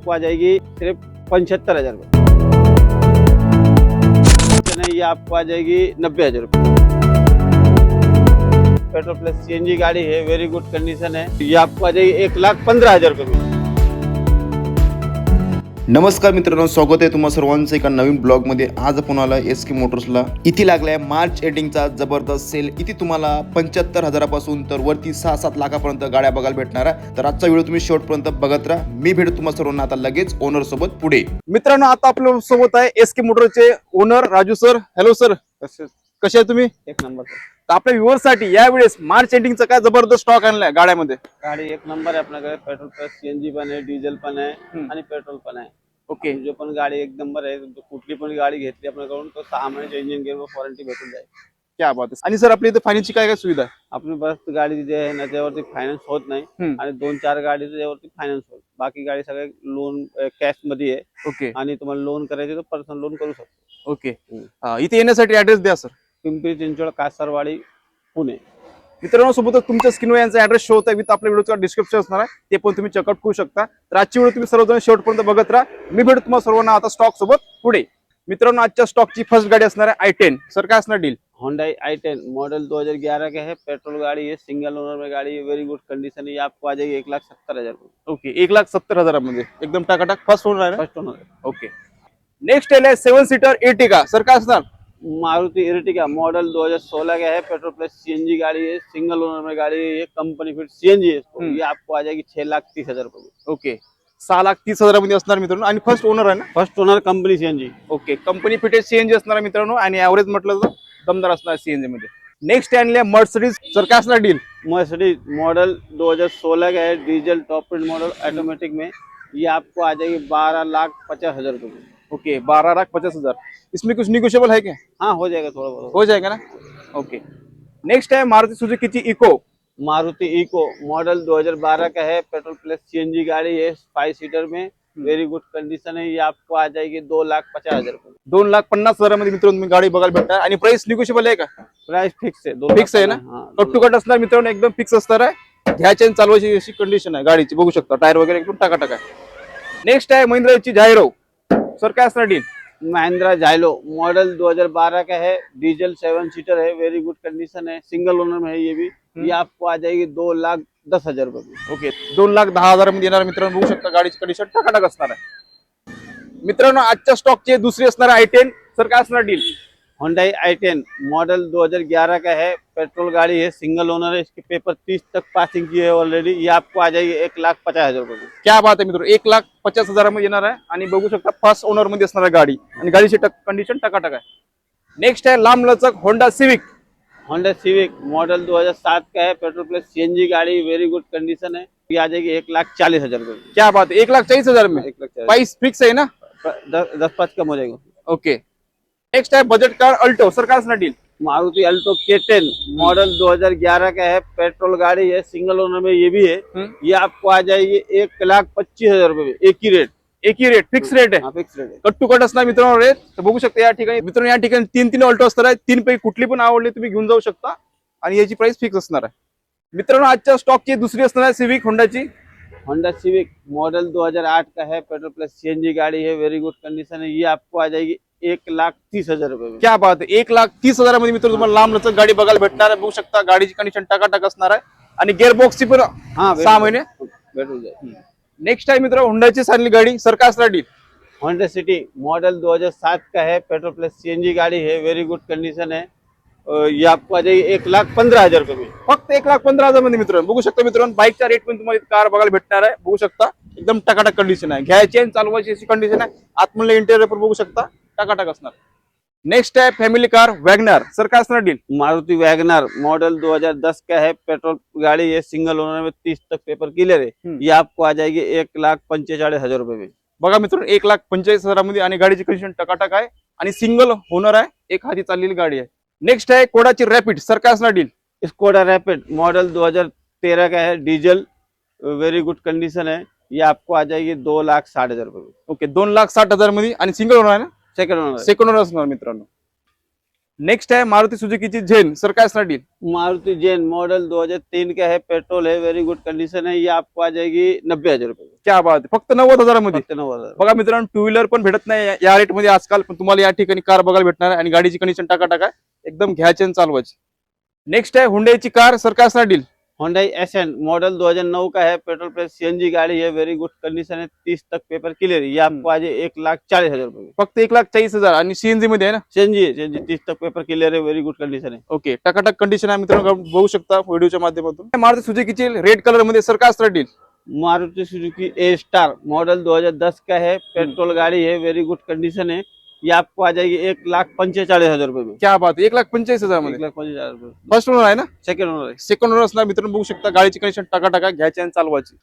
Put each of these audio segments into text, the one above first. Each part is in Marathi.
आपको आ जाएगी सिर्फ 75,000 रुपये। ये आपको आ जाएगी 90,000 रुपये। पेट्रोल प्लस सीएनजी गाड़ी है, वेरी गुड कंडीशन है। ये आपको आ जाएगी 1,15,000 रुपये। नमस्कार मित्रांनो, स्वागत आहे तुम्हा सर्वांचं एका नवीन ब्लॉगमध्ये। आज आपण आला एसके मोटर्सला। इथे लागलाय मार्च एंडिंगचा जबरदस्त सेल। इथे तुम्हाला 75,000पासून तर वरती 6-7 लाखापर्यंत गाड्या बघायला भेटणार आहे। तर आजचा व्हिडिओ तुम्ही शेवटपर्यंत बघत राहा। मी भेटू तुम्हा सर्वांना आता लगेच ओनर सोबत पुढे। मित्रांनो, आता आपल्या सोबत आहे एसके मोटरचे owner Raju sir. Hello sir, कसे आहे तुम्ही? एक नंबर तर आपल्या व्ह्युअर्स साठी यावेळेस मार्च एंडिंगचा काय जबरदस्त स्टॉक आणलाय गाड्यामध्ये? गाड़ी एक नंबर है अपना। पेट्रोल प्लस सीएनजी पण है, डीजल पण है आणि पेट्रोल पण आहे। ओके, जो पण गाडी एक नंबर आहे। कुठली पण गाडी घेतली आपल्याकडून तो 6 महिन्याची इंजिन गिअर वॉरंटी भेटून जाईल। क्या बात आहे। आणि सर आपल्या इथे फायनान्सची काय काय सुविधा आहे? आपली बस गाडी जे आहे ना त्यावरती फायनान्स होत नाही आणि 2-4 गाडी त्यावरती फायनान्स होत। बाकी गाडी सगळे लोन कॅश मध्ये आहे। ओके आणि तुम्हाला लोन करायचे तर पर्सनल लोन करू शकतो। ओके, इथे येण्यासाठी ऍड्रेस द्या सर। पिंपरी चिंचवड, कासारवाडी, पुणे। मित्रांनो, सोबतच तुमच्या स्क्रीनवर यांचा ऍड्रेस शो होता विथ आपल्या व्हिडिओचा डिस्क्रिप्शन असणार आहे, ते पण तुम्ही चेकआउट करू शकता। तर आजची व्हिडिओ तुम्ही सर्वजण शेवटपर्यंत बघत राहा। मी भेटू तुम्हाला सर्वांना आता स्टॉक सोबत पुढे। मित्रांनो, आजच्या स्टॉकची फर्स्ट गाडी असणार आहे i10। सर काय असणार डील? Hyundai i10 मॉडल 2011 का है, पेट्रोल गाड़ी है, सिंगल ओनर में गाड़ी है, वेरी गुड कंडीशन है। ये आपको आ जाएगी 1,70,000 रुपये। ओके, 1,70,000 मध्ये एकदम टाकाटाक फर्स्ट ओनर आहे ना? First owner. ओके, नेक्स्ट आहे 7 सीटर एर्टिगा। सर काय असणार? मारुति एर्टिगा मॉडल 2016 का है, पेट्रोल प्लस सीएनजी गाड़ी है, सिंगल ओनर में गाड़ी है, ये कंपनी फिट सीएनजी है इसको। ये आपको आ जाएगी 6,30,000 रुपये। ओके, 6,30,000 मध्ये असणार मित्रांनो। आणि फर्स्ट ओनर आहे ना? First owner company CNG. Okay, company fitted CNG असणार मित्रांनो। आणि ऍव्हरेज म्हटलं तर दमदार असणार सीएनजी मध्ये। नेक्स्ट आहे मर्सिडीज। सर काय असणार डील? मर्सिडीज मॉडल 2016 का है, diesel top end model automatic में। ये आपको आ जाएगी 12,50,000 रुपये। ओके, 12,50,000। इसमें कुछ निगोशिएबल है क्या? हाँ, हो जाएगा, थोड़ा बहुत हो जाएगा ना? ओके, नेक्स्ट है मारुति सुजुकी की इको। मारुति इको मॉडल 2012 का है, पेट्रोल प्लस सीएनजी गाड़ी है, 5 सीटर में, वेरी गुड कंडीशन है। ये आपको आ जाएगी 2,50,000 रुपये। 2,50,000 मध्ये मित्रांनो तुम्ही गाडी बघायला भेटणार। आणि प्राइस निगोशिएबल आहे का? प्राइस फिक्स है, फिक्स आहे ना? कट टू कट असणार मित्रांनो, एकदम फिक्स असणार आहे। घ्यायची आणि चालवायची अशी कंडिशन आहे गाडीची, बघू शकता। टायर वगैरे एकदम टाकाटाक आहे। नेक्स्ट आहे महिंद्राची जायरो। सर काय असणार डील? महिंद्रा जाइलो मॉडल 2012 का है, डीजल 7 सीटर है, वेरी गुड कंडीशन है, सिंगल ओनर में है ये भी। ये आपको आ जाएगी 2,10,000 रुपये। ओके, 2,10,000 मध्ये येणार मित्रांनो, बघू शकता गाडीची कंडिशन टाकाटाक असणार आहे। मित्रांनो, आजच्या स्टॉकचे दुसरी असणार i10। सर काय असणार डील? Hyundai i10 मॉडल 2011 का है, पेट्रोल गाड़ी है, सिंगल ओनर है, इसके पेपर 30 तक पासिंग की है ऑलरेडी। ये आपको आ जाएगी 1,50,000 रुपये। क्या बात आहे मित्रांनो, 1,50,000 मध्ये येणार आहे। आणि बघू शकता फर्स्ट ओनर मध्ये असणार आहे गाडी, आणि गाडीची कंडिशन टकाटक आहे। नेक्स्ट आहे लांब लचक Honda civic. Honda civic model 2007 का है, पेट्रोल प्लस सीएनजी गाड़ी, वेरी गुड कंडीशन है। ये आ जाएगी 1,40,000 रुपये। क्या बात है, 1,40,000 में 1,40,000 प्राइस फिक्स है ना? 10-5 कम हो जाएगा। ओके, नेक्स्ट है बजट कार अल्टो। सर काय असणार deal? Maruti Alto K10 model 2011 का है, पेट्रोल गाड़ी है, सिंगल ओनर में ये भी है। ये आपको आ जाएगी 1,25,000 रुपये। एक ही रेट फिक्स रेट आहे? फिक्स रेट है। कट टू कट असणार मित्रांनो रेट। तर बघू शकता या ठिकाणी मित्रांनो, या ठिकाणी 3 अल्टो असणार आहे। 3 पैकी कुठली पण आवडली तुम्ही घेऊन जाऊ शकता, आणि याची प्राइस फिक्स असणार आहे। मित्रांनो, आजच्या स्टॉकची दुसरी असणार आहे सिविक होंडाची। होंडा सिविक मॉडल 2008 का है, पेट्रोल प्लस सीएनजी गाड़ी है, वेरी गुड कंडीशन है। ये आपको आ जाएगी 1,30,000 रुपये में। क्या बात आहे, 1,30,000 मध्ये मित्रांनो तुम्हाला लांब लचक गाडी बघायला भेटणार आहे। बघू शकता गाडीची कंडिशन टाकाटाक असणार आहे, आणि गिअरबॉक्सची पण 6 महिने भेटून जाईल। नेक्स्ट आहे मित्र होंडाची चांगली गाडी। सर काय असणार डील? होंडा सिटी मॉडल 2007 का है, पेट्रोल प्लस सीएनजी गाड़ी है, वेरी गुड कंडीशन है। ये आपको आ जाएगी 1,15,000 रुपये में। फक्त 1,15,000 मध्ये मित्रांनो बघू शकता। मित्रांनो, बाईकच्या रेट पण तुम्हाला कार बघायला भेटणार आहे। बघू शकता एकदम टकाटक कंडिशन आहे, घ्यायची आणि चालवायची अशी कंडिशन आहे। आतमधलं इंटेरियर पण बघू शकता टकाटक असणार। नेक्स्ट आहे फॅमिली कार वॅगनर। सर काय असणार डील? मारुति वैगनर मॉडल 2010 का है, पेट्रोल गाड़ी है, सिंगल ओनर में 30 तक पेपर क्लियर है। ये आपको आ जाएगी 1,45,000 रुपये में। बघा मित्रांनो, 1,45,000 मध्ये, आणि गाडीची कंडिशन टकाटक आहे, आणि सिंगल ओनर आहे, एक हाती चाललेली गाडी आहे। नेक्स्ट आहे कोडाची रॅपिड। सर काय असणार डील? स्कोडा रैपिड मॉडल 2013 का है, डीजल, वेरी गुड कंडीशन है। ये आपको आ जाएगी 2,60,000 रुपये में। ओके, 2,60,000 मध्ये, आणि सिंगल ओनर आहे ना? सेकंड ओनर असणार मित्रांनो। नेक्स्ट है मारुति सुजुकी की जेन। सर काय असणार डील? मारुति जेन मॉडल 2003 का है, पेट्रोल है, वेरी गुड कंडीशन है। ये आपको आ जाएगी 90,000 रुपये। क्या बात आहे. फक्त 90,000 मध्ये. फक्त 90,000. बघा मित्रांनो, टू व्हीलर पण भेटत नाही या रेट मध्ये आजकाल, पण तुम्हाला या ठिकाणी कार बघायला भेटणार आहे आणि गाडीची कंडिशन टाका एकदम घ्यायची आणि चालवायची. नेक्स्ट आहे हुंडईची कार. सर काय असणार डील? Hyundai Ascent मॉडल 2009 का है, पेट्रोल प्लस सीएनजी गाड़ी है, वेरी गुड कंडीशन है, 30 तक पेपर क्लियर है। ये आपको आज 1,40,000 रुपये में। फक्त 1,40,000 आणि सीएनजी मध्ये आहे ना. सीएनजी है, सीएनजी 30 तक पेपर क्लियर है, वेरी गुड कंडीशन है। ओके, टकाटक कंडिशन आहे मित्रांनो, बघू शकता व्हिडिओच्या माध्यमातून. मारुती सुझुकीची रेड कलर मध्ये सर काय असणार डील? मारुति सुजुकी ए स्टार मॉडल 2010 का है, पेट्रोल गाड़ी है, वेरी गुड कंडीशन है। ये आपको आ जाएगी 1,45,000 रुपये में। क्या बात आहे. 1,45,000 मध्ये. 1,45,000 रुपये। फर्स्ट ओनर आहे ना. सेकंड ओनर है। सेकंड ओनर असणार मित्रांनो, बघू शकता गाडीची कंडिशन टाका घ्यायची आणि चालवायची.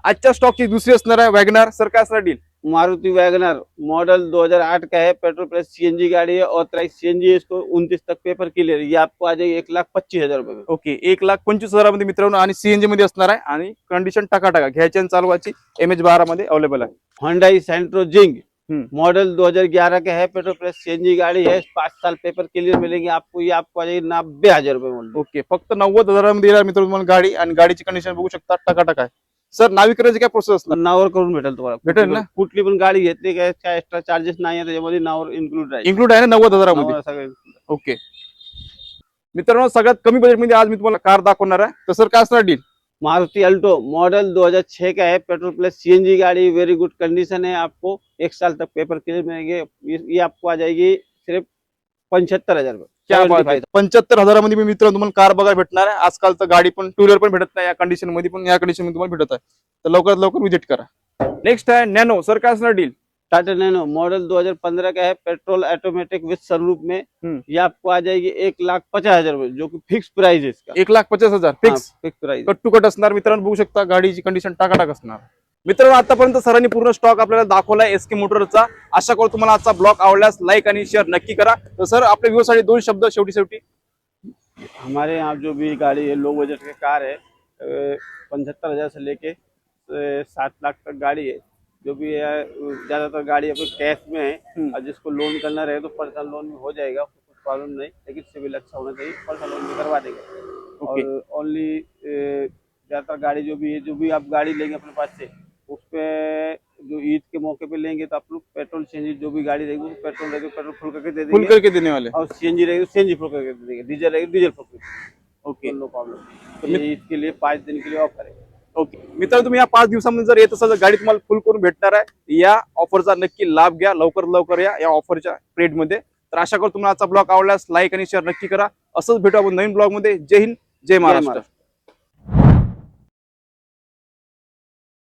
आजच्या स्टॉकची दुसरी असणार आहे वॅगनार. सर काय असणार डील? मारुति वैगनर मॉडल 2008 का है, पेट्रोल प्लस सीएनजी गाड़ी है, ऑथराइज सीएनजी है, इसको 29 तक पेपर क्लियर है। ये आपको आ जाएगी 1,25,000 रुपये में। ओके, 1,25,000 मध्ये मित्रांनो आणि सीएनजी मध्ये असणार आहे आणि कंडिशन टाका घ्यायची आणि चालवायची. MH12 मध्ये अवेलेबल आहे. Hyundai Santro Jing हम्म. मॉडल 2011 का है, पेट्रोल प्लस सीएनजी गाड़ी है, 5 साल पेपर क्लियर मिलेंगे आपको। ये आपको आ जाएगी 90,000 रुपये में। ओके, फक्त 90,000 मध्ये येणार मित्रांनो तुम्हाला गाडी आणि गाडीची कंडिशन बघू शकता टाका आहे. सर नाविकरणाची काय प्रोसेस असणार? नावर करून भेटेल तुम्हाला, भेटेल ना? कुठली पण गाडी घेतली काय एक्स्ट्रा चार्जेस नाही आहे त्याच्यामध्ये, नावर इन्क्लूड आहे। इन्क्लूड आहे ना 90,000 मध्ये. नावर सगळे ओके मित्रांनो, सगळ्यात कमी बजेट मध्ये आज मी तुम्हाला कार दाखवणार आहे. तर सर काय असणार डील? मारुति अल्टो मॉडल 2006 का है, पेट्रोल प्लस सीएनजी गाड़ी, वेरी गुड कंडीशन है, आपको 1 साल तक पेपर क्लियर मिलेंगे। ये आपको आ जाएगी सिर्फ 75,000 रुपये। क्या बात आहे. 75,000 मध्ये मी मित्रांनो तुम्हाला कार बघायला भेटणार आहे. आजकाल तर गाडी पण टू व्हीलर पण भेटत नाही या कंडिशन मध्ये, पण या कंडिशन मध्ये तुम्हाला भेटत आहे. तर लवकरात लवकर व्हिजिट करा. नेक्स्ट आहे नॅनो. सर काय असणार डील? टाटा नैनो मॉडल 2015 का है, पेट्रोल ऑटोमेटिक विद सनरूफ में। ये आपको आ जाएगी 1,50,000 रुपये, जो कि फिक्स प्राइस है इसका। 1,50,000 fix. Fix price. Cut to cut असणार मित्रांनो, बघू शकता गाडीची कंडिशन टाका असणार. मित्रांनो, आतापर्यंत सरांनी पूर्ण स्टॉक आपल्याला दाखवलाय एसके मोटरचा. आशा करू तुम्हाला आजचा ब्लॉग आवडल्यास लाईक आणि शेअर नक्की करा. तर सर आपल्या व्ह्यूसाठी 2 शब्द शेवटी. हमारे यहाँ जो भी गाड़ी है, लो बजट की कार है, 75,000 से लेके 7 लाख तक गाड़ी है। जो भी है ज्यादातर गाड़ी अपने कैश में है, और जिसको लोन करना रहे तो पर्सनल लोन भी हो जाएगा, कुछ प्रॉब्लम नहीं, लेकिन सिविल अच्छा होना चाहिए, पर्सनल लोन भी करवा देंगे। और ओनली ज्यादातर गाड़ी जो भी है, जो भी आप गाड़ी लेंगे अपने पास से, उस पे जो ईद के मौके पे लेंगे तो आप लोग पेट्रोल सीएनजी जो भी गाड़ी रहेगी, पेट्रोल रहेगी पेट्रोल फुल करके दे फुल देंगे, करके देने वाले. और सीएनजी रहेगी सीएनजी फुल करके दे देंगे, डीजल रहेगी डीजल फुल करके। Okay no problem. तो ये ईद के लिए 5 दिन के लिए ऑफर है। ओके मित्रांनो, तुम्ही या 5 दिवसामध्ये जर येत असाल तर गाडी तुम्हाला फुल करून भेटणार आहे. या ऑफरचा नक्की लाभ घ्या, लवकर या ऑफरच्या पिरियड मध्ये. तर आशा करतो तुम्हाला आजचा ब्लॉग आवडल्यास लाईक आणि शेअर नक्की करा. असंच भेटू आपण नवीन ब्लॉग मध्ये. जय हिंद, जय महाराष्ट्र.